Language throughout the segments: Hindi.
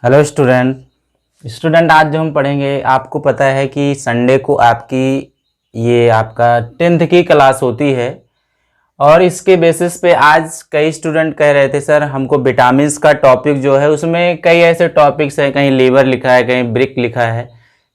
हेलो स्टूडेंट आज जो हम पढ़ेंगे, आपको पता है कि संडे को आपका 10th की क्लास होती है। और इसके बेसिस पे आज कई स्टूडेंट कह रहे थे सर हमको विटामिन्स का टॉपिक जो है उसमें कई ऐसे टॉपिक्स हैं, कहीं लीवर लिखा है, कहीं ब्रिक लिखा है,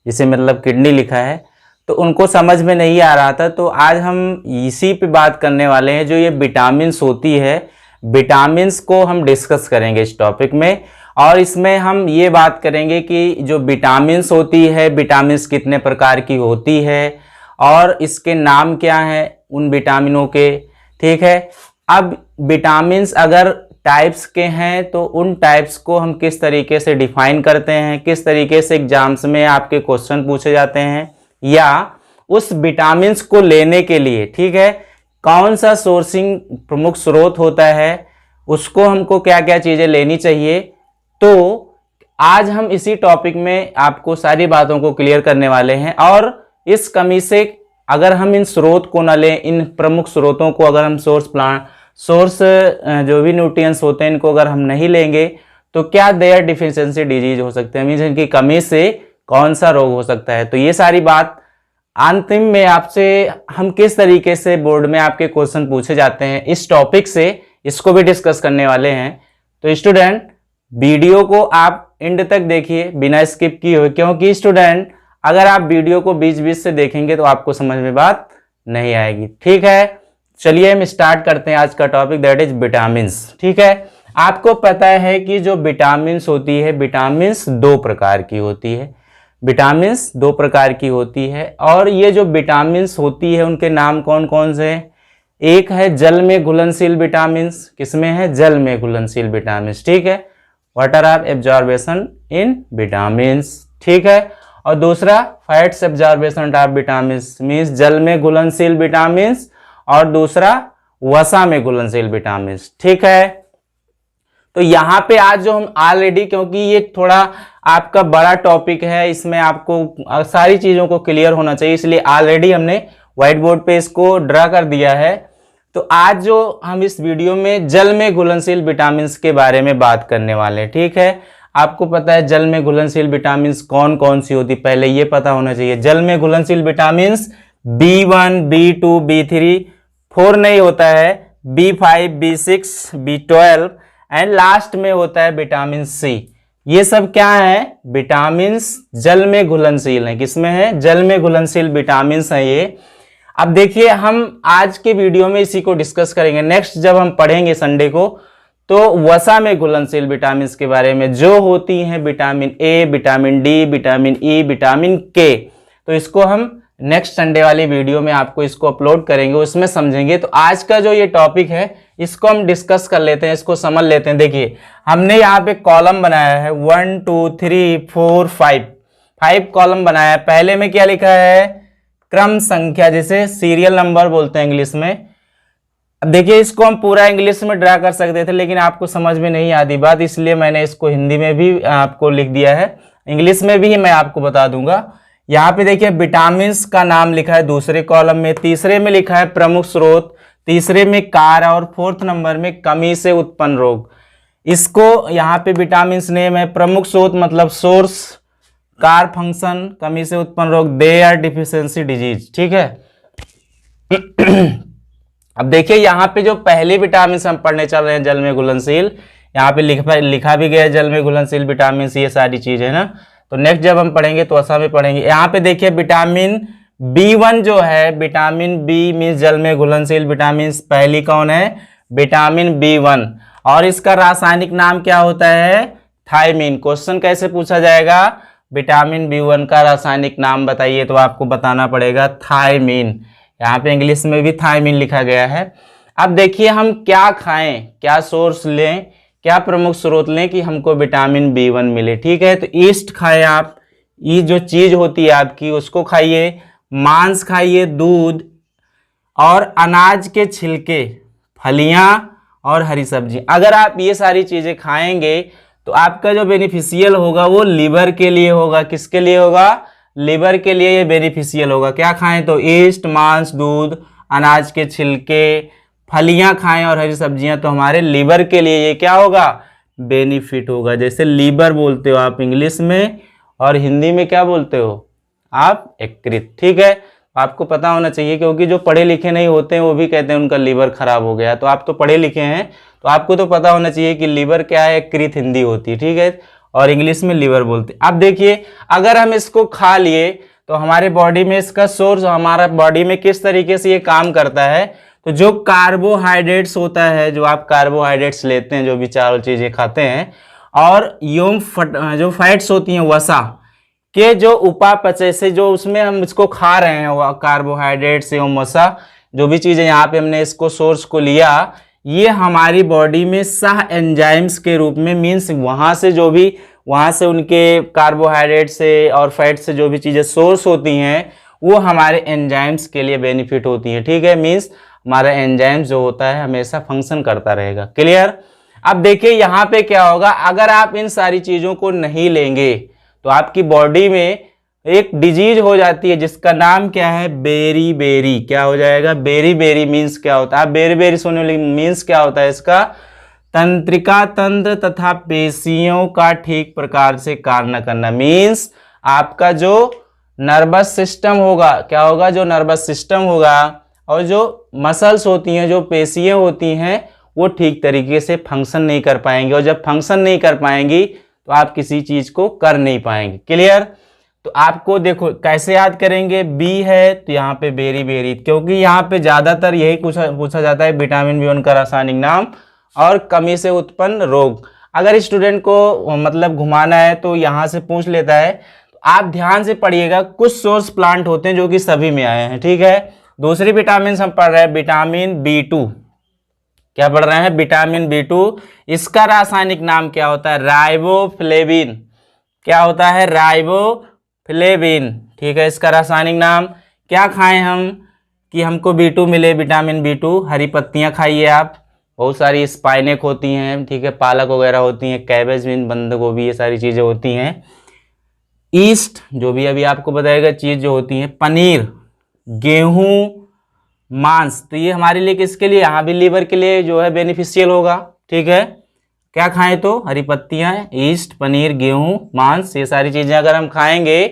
जिसे मतलब किडनी लिखा है, तो उनको समझ में नहीं आ रहा था। तो आज हम इसी पे बात करने वाले हैं, जो ये विटामिन्स होती है, विटामिन्स को हम डिस्कस करेंगे इस टॉपिक में। और इसमें हम ये बात करेंगे कि जो विटामिन्स होती है, विटामिन्स कितने प्रकार की होती है और इसके नाम क्या हैं उन विटामिनों के। ठीक है, अब विटामिन्स अगर टाइप्स के हैं तो उन टाइप्स को हम किस तरीके से डिफाइन करते हैं, किस तरीके से एग्जाम्स में आपके क्वेश्चन पूछे जाते हैं, या उस विटामिन्स को लेने के लिए, ठीक है, कौन सा सोर्सिंग प्रमुख स्रोत होता है, उसको हमको क्या क्या चीज़ें लेनी चाहिए। तो आज हम इसी टॉपिक में आपको सारी बातों को क्लियर करने वाले हैं। और इस कमी से अगर हम इन स्रोत को न लें, इन प्रमुख स्रोतों को अगर हम सोर्स जो भी न्यूट्रिएंट्स होते हैं इनको अगर हम नहीं लेंगे तो क्या देयर डिफिशियंसी डिजीज हो सकते हैं, मीन्स इनकी कमी से कौन सा रोग हो सकता है। तो ये सारी बात अंतिम में आपसे हम किस तरीके से बोर्ड में आपके क्वेश्चन पूछे जाते हैं इस टॉपिक से, इसको भी डिस्कस करने वाले हैं। तो स्टूडेंट वीडियो को आप एंड तक देखिए बिना स्किप किए हुए, क्योंकि स्टूडेंट अगर आप वीडियो को बीच बीच से देखेंगे तो आपको समझ में बात नहीं आएगी। ठीक है, चलिए हम स्टार्ट करते हैं आज का टॉपिक, दैट इज विटामिन्स। ठीक है, आपको पता है कि जो विटामिन्स होती है, विटामिन्स दो प्रकार की होती है, विटामिन्स दो प्रकार की होती है। और ये जो विटामिन्स होती है उनके नाम कौन कौन से हैं। एक है जल में घुलनशील विटामिन्स, किसमें है, जल में घुलनशील विटामिन्स। ठीक है, water of absorption in vitamins. ठीक है, और दूसरा fats absorption of vitamins, means जल में घुलनशील विटामिन्स, और दूसरा वसा में घुलनशील विटामिन्स। ठीक है, तो यहाँ पे आज जो हम ऑलरेडी, क्योंकि ये थोड़ा आपका बड़ा टॉपिक है, इसमें आपको सारी चीजों को क्लियर होना चाहिए, इसलिए ऑलरेडी हमने व्हाइट बोर्ड पे इसको ड्रा कर दिया है। तो आज जो हम इस वीडियो में जल में घुलनशील विटामिन्स के बारे में बात करने वाले हैं। ठीक है, आपको पता है जल में घुलनशील विटामिन्स कौन कौन सी होती, पहले ये पता होना चाहिए। जल में घुलनशील विटामिन्स B1, B2, B3, 4 नहीं होता है, B5, B6, B12 and last में होता है विटामिन सी। ये सब क्या है, विटामिन्स जल में घुलनशील है। किसमें है, जल में घुलनशील विटामिन्स है ये। अब देखिए हम आज के वीडियो में इसी को डिस्कस करेंगे। नेक्स्ट जब हम पढ़ेंगे संडे को तो वसा में घुलनशील विटामिन्स के बारे में, जो होती हैं vitamin A, vitamin D, vitamin E, vitamin के। तो इसको हम नेक्स्ट संडे वाली वीडियो में आपको इसको अपलोड करेंगे, उसमें समझेंगे। तो आज का जो ये टॉपिक है इसको हम डिस्कस कर लेते हैं, इसको समझ लेते हैं। देखिए हमने यहाँ पे कॉलम बनाया है 1 2 3 4 5 कॉलम बनाया है। पहले में क्या लिखा है, क्रम संख्या, जिसे सीरियल नंबर बोलते हैं इंग्लिश में। अब देखिए इसको हम पूरा इंग्लिश में ड्रा कर सकते थे, लेकिन आपको समझ में नहीं आती बात, इसलिए मैंने इसको हिंदी में भी आपको लिख दिया है, इंग्लिश में भी मैं आपको बता दूंगा। यहाँ पे देखिए विटामिन्स का नाम लिखा है दूसरे कॉलम में, तीसरे में लिखा है प्रमुख स्रोत, तीसरे में कार्य, और फोर्थ नंबर में कमी से उत्पन्न रोग। इसको यहाँ पे विटामिन्स नेम है, प्रमुख स्रोत मतलब सोर्स, कार फंक्शन, कमी से उत्पन्न रोग, देयर डिफिशियंसी डिजीज। ठीक है अब देखिए यहाँ पे जो पहले विटामिन हम पढ़ने चल रहे हैं जल में घुलनशील, यहाँ पे लिखा भी गया है जल में घुलनशील विटामिन, ये सारी चीज है ना। तो नेक्स्ट जब हम पढ़ेंगे तो ऐसा में पढ़ेंगे। यहाँ पे देखिए विटामिन B1 जो है, विटामिन बी मीन्स जल में घुलनशील विटामिन, पहली कौन है, विटामिन B1, और इसका रासायनिक नाम क्या होता है, थायमीन। क्वेश्चन कैसे पूछा जाएगा, विटामिन B1 का रासायनिक नाम बताइए, तो आपको बताना पड़ेगा थायमीन। यहाँ पे इंग्लिश में भी थायमीन लिखा गया है। अब देखिए हम क्या खाएं, क्या सोर्स लें, क्या प्रमुख स्रोत लें कि हमको विटामिन B1 मिले। ठीक है, तो ईस्ट खाएं आप, ये जो चीज होती है आपकी उसको खाइए, मांस खाइए, दूध और अनाज के छिलके, फलियां और हरी सब्जी। अगर आप ये सारी चीजें खाएंगे तो आपका जो बेनिफिशियल होगा वो लीवर के लिए होगा। किसके लिए होगा, लिवर के लिए ये बेनिफिशियल होगा। क्या खाएं, तो ईस्ट, मांस, दूध, अनाज के छिलके, फलियां खाएं और हरी सब्जियां, तो हमारे लिवर के लिए ये क्या होगा, बेनिफिट होगा। जैसे लीवर बोलते हो आप इंग्लिश में, और हिंदी में क्या बोलते हो आप, यकृत। ठीक है, आपको पता होना चाहिए, क्योंकि जो पढ़े लिखे नहीं होते हैं वो भी कहते हैं उनका लीवर खराब हो गया। तो आप तो पढ़े लिखे हैं, तो आपको तो पता होना चाहिए कि लीवर क्या है, यकृत हिंदी होती है। ठीक है, और इंग्लिश में लीवर बोलते हैं। अब देखिए, अगर हम इसको खा लिए तो हमारे बॉडी में इसका सोर्स, हमारा बॉडी में किस तरीके से ये काम करता है। तो जो कार्बोहाइड्रेट्स होता है, जो आप कार्बोहाइड्रेट्स लेते हैं, जो भी चावल चीजें खाते हैं, और जो फैट्स होती हैं वसा के जो उपापचय से, जो उसमें हम इसको खा रहे हैं, वो कार्बोहाइड्रेट्स एवं वसा जो भी चीजें यहाँ पे हमने इसको सोर्स को लिया, ये हमारी बॉडी में सह एंजाइम्स के रूप में, मीन्स वहां से उनके कार्बोहाइड्रेट से और फैट से जो भी चीजें सोर्स होती हैं वो हमारे एंजाइम्स के लिए बेनिफिट होती हैं। ठीक है, मीन्स हमारा एंजाइम्स जो होता है हमेशा फंक्शन करता रहेगा। क्लियर। अब देखिए यहाँ पे क्या होगा, अगर आप इन सारी चीजों को नहीं लेंगे तो आपकी बॉडी में एक डिजीज हो जाती है जिसका नाम क्या है, बेरी बेरी। क्या हो जाएगा, बेरी बेरी। मीन्स क्या होता है, आप बेरी बेरी सुने, मीन्स क्या होता है इसका, तंत्रिका तंत्र तथा पेशियों का ठीक प्रकार से कार्य न करना। मीन्स आपका जो नर्वस सिस्टम होगा, क्या होगा, जो नर्वस सिस्टम होगा और जो मसल्स होती हैं, जो पेशियां होती हैं, वो ठीक तरीके से फंक्शन नहीं कर पाएंगे, और जब फंक्शन नहीं कर पाएंगी तो आप किसी चीज को कर नहीं पाएंगे। क्लियर। तो आपको देखो कैसे याद करेंगे, बी है तो यहाँ पे बेरी बेरी, क्योंकि यहाँ पे ज्यादातर यही पूछा जाता है, विटामिन B1 का रासायनिक नाम और कमी से उत्पन्न रोग। अगर स्टूडेंट को मतलब घुमाना है तो यहाँ से पूछ लेता है। तो आप ध्यान से पढ़िएगा, कुछ सोर्स प्लांट होते हैं जो कि सभी में आए हैं। ठीक है, दूसरी विटामिन हम पढ़ रहे हैं विटामिन B2। क्या पढ़ रहे हैं, विटामिन B2। इसका रासायनिक नाम क्या होता है, राइबोफ्लेविन। क्या होता है, राइबोफ्लेविन। ठीक है, इसका रासायनिक नाम। क्या खाएं हम कि हमको B2 मिले, विटामिन B2, हरी पत्तियां खाइए आप, बहुत सारी स्पाइनेक होती हैं, ठीक है, पालक वगैरह होती हैं, कैबेज बीन, बंद गोभी, ये सारी चीजें होती हैं। ईस्ट, जो भी अभी आपको बताएगा चीज जो होती है, पनीर, गेहूं, मांस, तो ये हमारे लिए किसके लिए, यहाँ भी लीवर के लिए जो है बेनिफिशियल होगा। ठीक है, क्या खाएं तो हरी पत्तियां, ईस्ट, पनीर, गेहूं, मांस, ये सारी चीजें अगर हम खाएंगे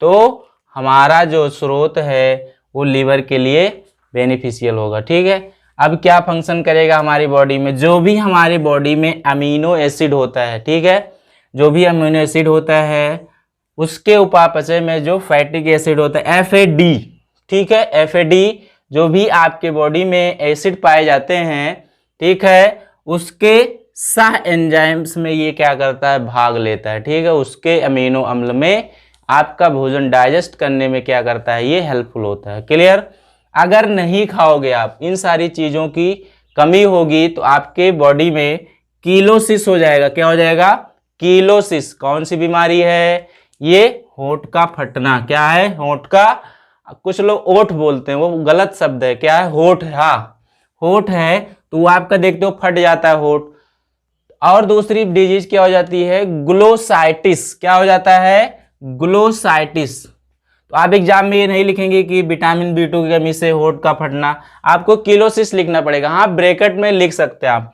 तो हमारा जो स्रोत है वो लीवर के लिए बेनिफिशियल होगा। ठीक है, अब क्या फंक्शन करेगा हमारी बॉडी में, जो भी हमारी बॉडी में अमीनो एसिड होता है, ठीक है, जो भी अमीनो एसिड होता है उसके उपापचय में जो फैटिक एसिड होता है, FAD, ठीक है, FAD, जो भी आपके बॉडी में एसिड पाए जाते हैं, ठीक है, उसके सह एंजाइम्स में ये क्या करता है, भाग लेता है। ठीक है, उसके अमीनो अम्ल में आपका भोजन डाइजेस्ट करने में क्या करता है, ये हेल्पफुल होता है। क्लियर। अगर नहीं खाओगे आप, इन सारी चीजों की कमी होगी तो आपके बॉडी में कीलोसिस हो जाएगा। क्या हो जाएगा, कीलोसिस। कौन सी बीमारी है ये, होंठ का फटना। क्या है, होंठ का, कुछ लोग ओठ बोलते हैं, वो गलत शब्द है। क्या है, होंठ। हाँ, होंठ है तो वो आपका देखते हो फट जाता है होंठ। और दूसरी डिजीज क्या हो जाती है, ग्लोसाइटिस। क्या हो जाता है, ग्लोसाइटिस। तो आप एग्जाम में ये नहीं लिखेंगे कि विटामिन B2 की कमी से होंठ का फटना, आपको किलोसिस लिखना पड़ेगा। हाँ, ब्रैकेट में लिख सकते हैं आप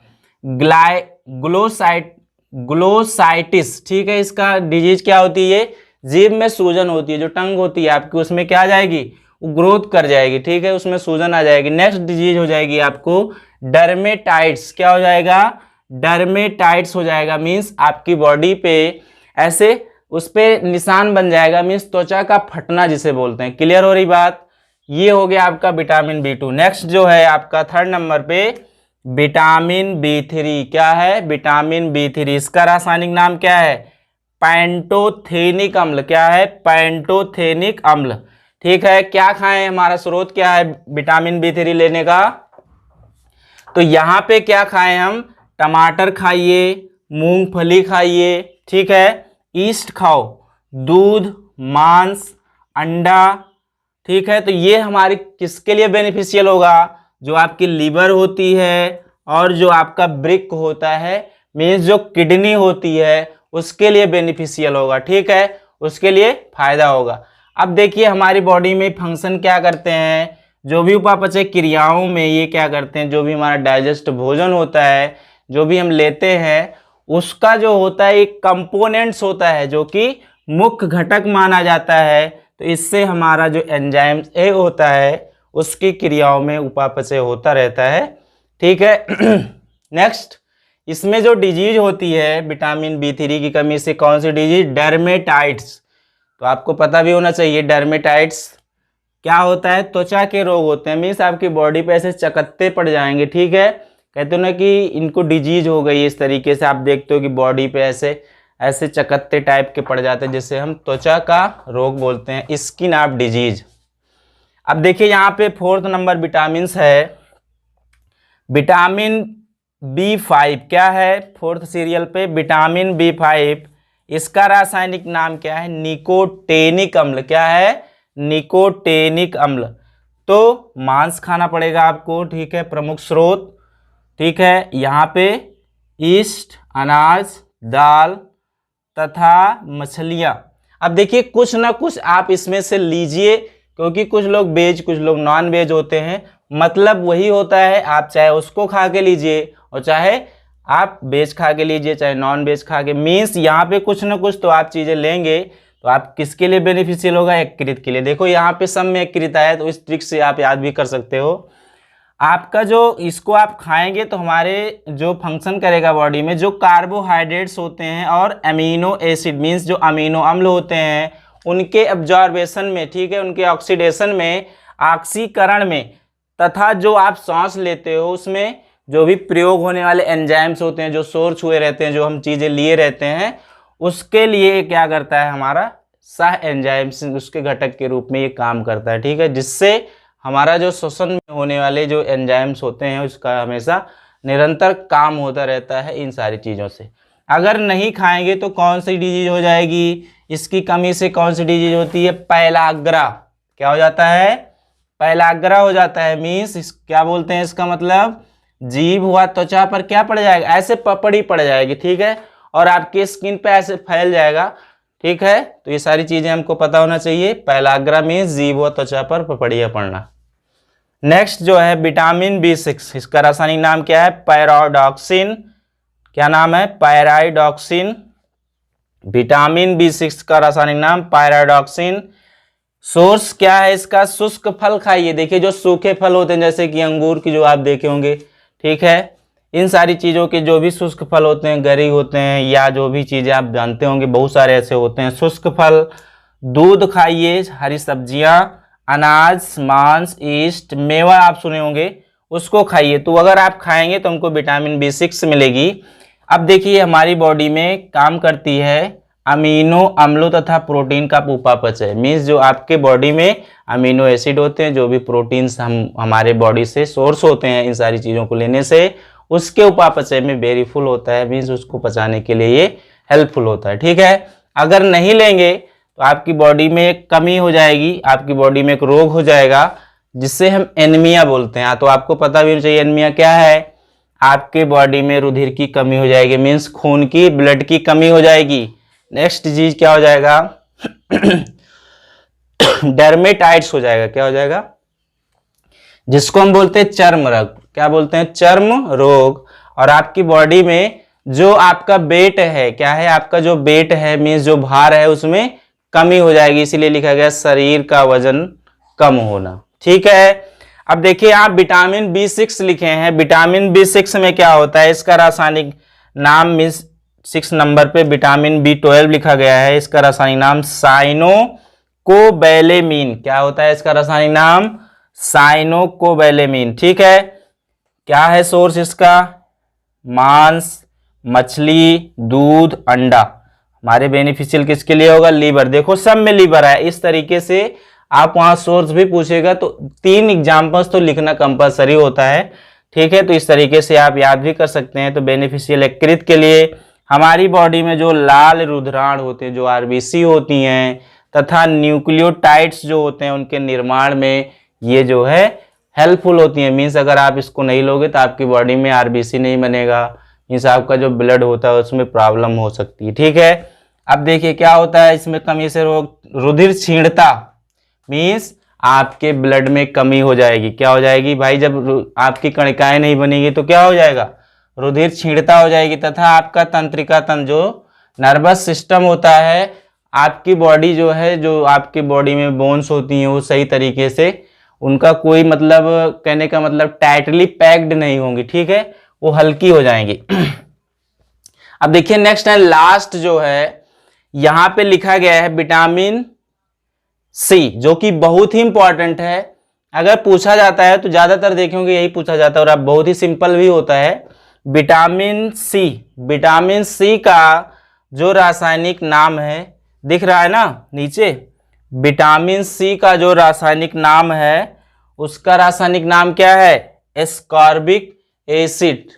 ग्लोसाइटिस। ठीक है, इसका डिजीज क्या होती है, जीभ में सूजन होती है, जो टंग होती है आपकी उसमें क्या आ जाएगी, वो ग्रोथ कर जाएगी। ठीक है, उसमें सूजन आ जाएगी। नेक्स्ट डिजीज हो जाएगी आपको डर्मेटाइट्स। क्या हो जाएगा, डर्मेटाइट्स हो जाएगा। मीन्स आपकी बॉडी पे ऐसे उस पे निशान बन जाएगा, मीन्स त्वचा का फटना जिसे बोलते हैं। क्लियर हो रही बात। ये हो गया आपका विटामिन B2। नेक्स्ट जो है आपका थर्ड नंबर पे विटामिन B3। क्या है, विटामिन B3। इसका रासायनिक नाम क्या है, पैंटोथेनिक अम्ल। क्या है, पैंटोथेनिक अम्ल। ठीक है, क्या खाएं, हमारा स्रोत क्या है विटामिन B3 लेने का, तो यहाँ पे क्या खाएं हम, टमाटर खाइए, मूंगफली खाइए, ठीक है, ईस्ट खाओ, दूध, मांस, अंडा। ठीक है, तो ये हमारी किसके लिए बेनिफिशियल होगा, जो आपकी लीवर होती है और जो आपका ब्रिक होता है, मीन्स जो किडनी होती है, उसके लिए बेनिफिशियल होगा। ठीक है, उसके लिए फायदा होगा। अब देखिए हमारी बॉडी में फंक्शन क्या करते हैं, जो भी उपापचय क्रियाओं में ये क्या करते हैं, जो भी हमारा डाइजेस्ट भोजन होता है, जो भी हम लेते हैं, उसका जो होता है एक कंपोनेंट्स होता है जो कि मुख्य घटक माना जाता है। तो इससे हमारा जो एंजाइम ए होता है उसकी क्रियाओं में उपापचय होता रहता है। ठीक है। नेक्स्ट, इसमें जो डिजीज होती है विटामिन B3 की कमी से, कौन सी डिजीज? डर्मेटाइट्स। तो आपको पता भी होना चाहिए डर्मेटाइट्स क्या होता है। त्वचा के रोग होते हैं, मीन्स आपकी बॉडी पे ऐसे चकत्ते पड़ जाएंगे। ठीक है, कहते हो ना कि इनको डिजीज हो गई, इस तरीके से आप देखते हो कि बॉडी पे ऐसे ऐसे चकत्ते टाइप के पड़ जाते हैं, जिसे हम त्वचा का रोग बोलते हैं, स्किन ऑफ डिजीज। अब देखिए यहाँ पे 4th नंबर विटामिन है, विटामिन B5। क्या है 4th सीरियल पे? Vitamin B5। इसका रासायनिक नाम क्या है? निकोटेनिक अम्ल। क्या है? निकोटेनिक अम्ल। तो मांस खाना पड़ेगा आपको। ठीक है, प्रमुख स्रोत। ठीक है, यहाँ पे ईस्ट, अनाज, दाल तथा मछलियाँ। अब देखिए कुछ ना कुछ आप इसमें से लीजिए, क्योंकि कुछ लोग वेज कुछ लोग नॉन वेज होते हैं। मतलब वही होता है, आप चाहे उसको खा के लीजिए और चाहे आप वेज खा के लीजिए, चाहे नॉन वेज खा के, मीन्स यहाँ पे कुछ ना कुछ तो आप चीज़ें लेंगे। तो आप किसके लिए बेनिफिशियल होगा? यकृत के लिए। देखो यहाँ पे सब में यकृत आया, तो इस ट्रिक से आप याद भी कर सकते हो। आपका जो इसको आप खाएंगे तो हमारे जो फंक्शन करेगा बॉडी में, जो कार्बोहाइड्रेट्स होते हैं और अमीनो एसिड मीन्स जो अमीनो अम्ल होते हैं, उनके एब्जॉर्बेशन में, ठीक है, उनके ऑक्सीडेशन में, ऑक्सीकरण में, तथा जो आप सांस लेते हो उसमें जो भी प्रयोग होने वाले एंजाइम्स होते हैं, जो सोर छुए रहते हैं, जो हम चीज़ें लिए रहते हैं, उसके लिए क्या करता है हमारा सह एंजाइम्स उसके घटक के रूप में ये काम करता है। ठीक है, जिससे हमारा जो श्वसन में होने वाले जो एंजाइम्स होते हैं उसका हमेशा निरंतर काम होता रहता है इन सारी चीज़ों से। अगर नहीं खाएंगे तो कौन सी डिजीज हो जाएगी? इसकी कमी से कौन सी डिजीज होती है? पैलाग्रा। क्या हो जाता है? पैलाग्रा हो जाता है। मीन्स क्या बोलते हैं इसका मतलब? जीभ हुआ त्वचा पर क्या पड़ जाएगा? ऐसे पपड़ी पड़ जाएगी। ठीक है, और आपकी स्किन पे ऐसे फैल जाएगा। ठीक है, तो ये सारी चीजें हमको पता होना चाहिए। पैलाग्रा मीन्स जीभ व त्वचा पर पपड़ियाँ पड़ना। नेक्स्ट जो है विटामिन B6, इसका रासायनिक नाम क्या है? पैराडॉक्सिन। क्या नाम है? पैराडॉक्सिन। विटामिन B6 का रासायनिक नाम पैराडॉक्सिन। सोर्स क्या है इसका? शुष्क फल खाइए। देखिए जो सूखे फल होते हैं जैसे कि अंगूर की जो आप देखे होंगे, ठीक है, इन सारी चीज़ों के जो भी शुष्क फल होते हैं, गरी होते हैं, या जो भी चीज़ें आप जानते होंगे, बहुत सारे ऐसे होते हैं शुष्क फल। दूध खाइए, हरी सब्जियां, अनाज, मांस, ईस्ट, मेवा आप सुने होंगे, उसको खाइए। तो अगर आप खाएंगे तो हमको विटामिन B6 मिलेगी। अब देखिए हमारी बॉडी में काम करती है अमीनो अम्लों तथा प्रोटीन का उपापचय। मीन्स जो आपके बॉडी में अमीनो एसिड होते हैं, जो भी प्रोटीन्स हमारे बॉडी से सोर्स होते हैं इन सारी चीज़ों को लेने से, उसके उपापचय में बेरीफुल होता है। मीन्स उसको पचाने के लिए ये हेल्पफुल होता है। ठीक है, अगर नहीं लेंगे तो आपकी बॉडी में एक कमी हो जाएगी, आपकी बॉडी में एक रोग हो जाएगा जिससे हम एनीमिया बोलते हैं। तो आपको पता भी होना चाहिए एनीमिया क्या है। आपके बॉडी में रुधिर की कमी हो जाएगी, मीन्स खून की, ब्लड की कमी हो जाएगी। नेक्स्ट चीज क्या हो जाएगा? डर्मेटाइट्स हो जाएगा। क्या हो जाएगा? जिसको हम बोलते हैं चर्म रोग। क्या बोलते हैं? चर्म रोग। और आपकी बॉडी में जो आपका वेट है, क्या है? आपका जो वेट है मीन्स जो भार है उसमें कमी हो जाएगी, इसीलिए लिखा गया शरीर का वजन कम होना। ठीक है, अब देखिए आप विटामिन B6 लिखे हैं। विटामिन B6 में क्या होता है? इसका रासायनिक नाम मीन्स 6 नंबर पे विटामिन B12 लिखा गया है। इसका रासायनिक नाम साइनोकोबैलेमीन। क्या होता है इसका रासायनिक नाम? साइनोकोबैलेमीन। ठीक है, क्या है सोर्स इसका? मांस, मछली, दूध, अंडा। हमारे बेनिफिशियल किसके लिए होगा? लीवर। देखो सब में लीवर है। इस तरीके से आप वहां सोर्स भी पूछेगा तो 3 एग्जाम्पल्स तो लिखना कंपलसरी होता है। ठीक है, तो इस तरीके से आप याद भी कर सकते हैं। तो बेनिफिशियल यकृत के लिए हमारी बॉडी में जो लाल रुधिराणु होते हैं, जो RBC होती हैं, तथा न्यूक्लियोटाइड्स जो होते हैं उनके निर्माण में ये जो है हेल्पफुल होती हैं। मीन्स अगर आप इसको नहीं लोगे तो आपकी बॉडी में RBC नहीं बनेगा, मीन्स आपका जो ब्लड होता है उसमें प्रॉब्लम हो सकती है। ठीक है, अब देखिए क्या होता है इसमें कमी से रोग? रुधिर क्षीणता, मीन्स आपके ब्लड में कमी हो जाएगी। क्या हो जाएगी भाई? जब आपकी कणिकाएं नहीं बनेगी तो क्या हो जाएगा? रुधिर क्षीणता हो जाएगी तथा आपका तंत्रिका तंत्र जो नर्वस सिस्टम होता है, आपकी बॉडी जो है, जो आपकी बॉडी में बोन्स होती हैं वो सही तरीके से उनका कोई मतलब, कहने का मतलब टाइटली पैक्ड नहीं होंगी, ठीक है, वो हल्की हो जाएंगी। अब देखिए नेक्स्ट है लास्ट जो है, यहां पे लिखा गया है विटामिन सी, जो कि बहुत ही इंपॉर्टेंट है। अगर पूछा जाता है तो ज्यादातर देखेंगे यही पूछा जाता है और अब बहुत ही सिंपल भी होता है। विटामिन सी का जो रासायनिक नाम है, दिख रहा है ना नीचे, विटामिन सी का जो रासायनिक नाम है उसका रासायनिक नाम क्या है? Ascorbic acid.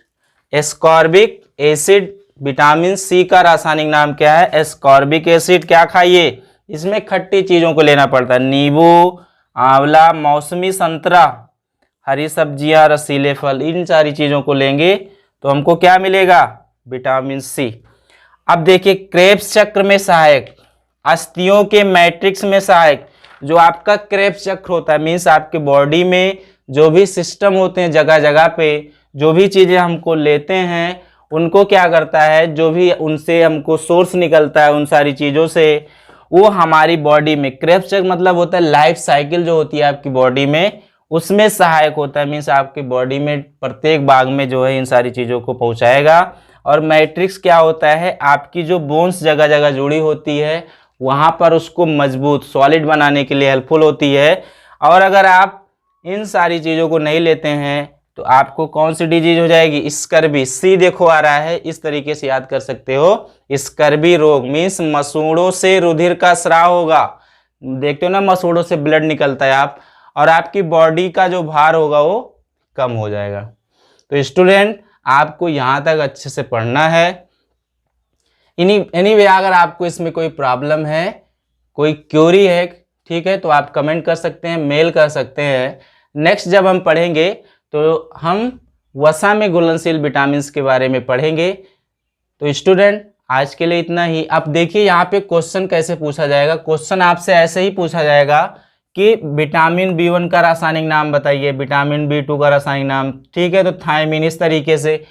Ascorbic acid, vitamin C का रासायनिक नाम क्या है? Ascorbic acid. क्या खाइए? इसमें खट्टी चीजों को लेना पड़ता है, नींबू, आंवला, मौसमी संतरा, हरी सब्जियां, रसीले फल, इन सारी चीजों को लेंगे तो हमको क्या मिलेगा? Vitamin C. अब देखिए क्रेब्स चक्र में सहायक, अस्थियों के मैट्रिक्स में सहायक, जो आपका क्रेब्स चक्र होता है, मीन्स आपके बॉडी में जो भी सिस्टम होते हैं जगह जगह पे, जो भी चीजें हमको लेते हैं उनको क्या करता है, जो भी उनसे हमको सोर्स निकलता है उन सारी चीजों से, वो हमारी बॉडी में, क्रेब्स चक्र मतलब होता है लाइफ साइकिल जो होती है आपकी बॉडी में, उसमें सहायक होता है। मीन्स आपकी बॉडी में प्रत्येक भाग में जो है इन सारी चीजों को पहुंचाएगा। और मैट्रिक्स क्या होता है? आपकी जो बोन्स जगह जगह जुड़ी होती है वहां पर उसको मजबूत सॉलिड बनाने के लिए हेल्पफुल होती है। और अगर आप इन सारी चीजों को नहीं लेते हैं तो आपको कौन सी डिजीज हो जाएगी? स्कर्वी। सी देखो आ रहा है, इस तरीके से याद कर सकते हो, स्कर्वी रोग मीन्स मसूड़ों से रुधिर का स्राव होगा। देखते हो ना मसूड़ों से ब्लड निकलता है आप, और आपकी बॉडी का जो भार होगा वो कम हो जाएगा। तो स्टूडेंट आपको यहाँ तक अच्छे से पढ़ना है। एनीवे अगर आपको इसमें कोई प्रॉब्लम है, कोई क्यूरी है, ठीक है, तो आप कमेंट कर सकते हैं, मेल कर सकते हैं। नेक्स्ट जब हम पढ़ेंगे तो हम वसा में घुलनशील विटामिन के बारे में पढ़ेंगे। तो स्टूडेंट आज के लिए इतना ही। अब देखिए यहाँ पे क्वेश्चन कैसे पूछा जाएगा। क्वेश्चन आपसे ऐसे ही पूछा जाएगा कि विटामिन B1 का रासायनिक नाम बताइए, विटामिन B2 का रासायनिक नाम, ठीक है, तो थायमिन, इस तरीके से।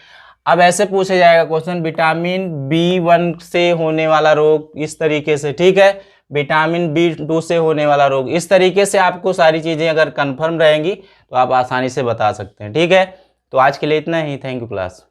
अब ऐसे पूछा जाएगा क्वेश्चन विटामिन B1 से होने वाला रोग, इस तरीके से, ठीक है, विटामिन B2 से होने वाला रोग, इस तरीके से आपको सारी चीजें अगर कंफर्म रहेंगी तो आप आसानी से बता सकते हैं, ठीक है। तो आज के लिए इतना ही। Thank you class.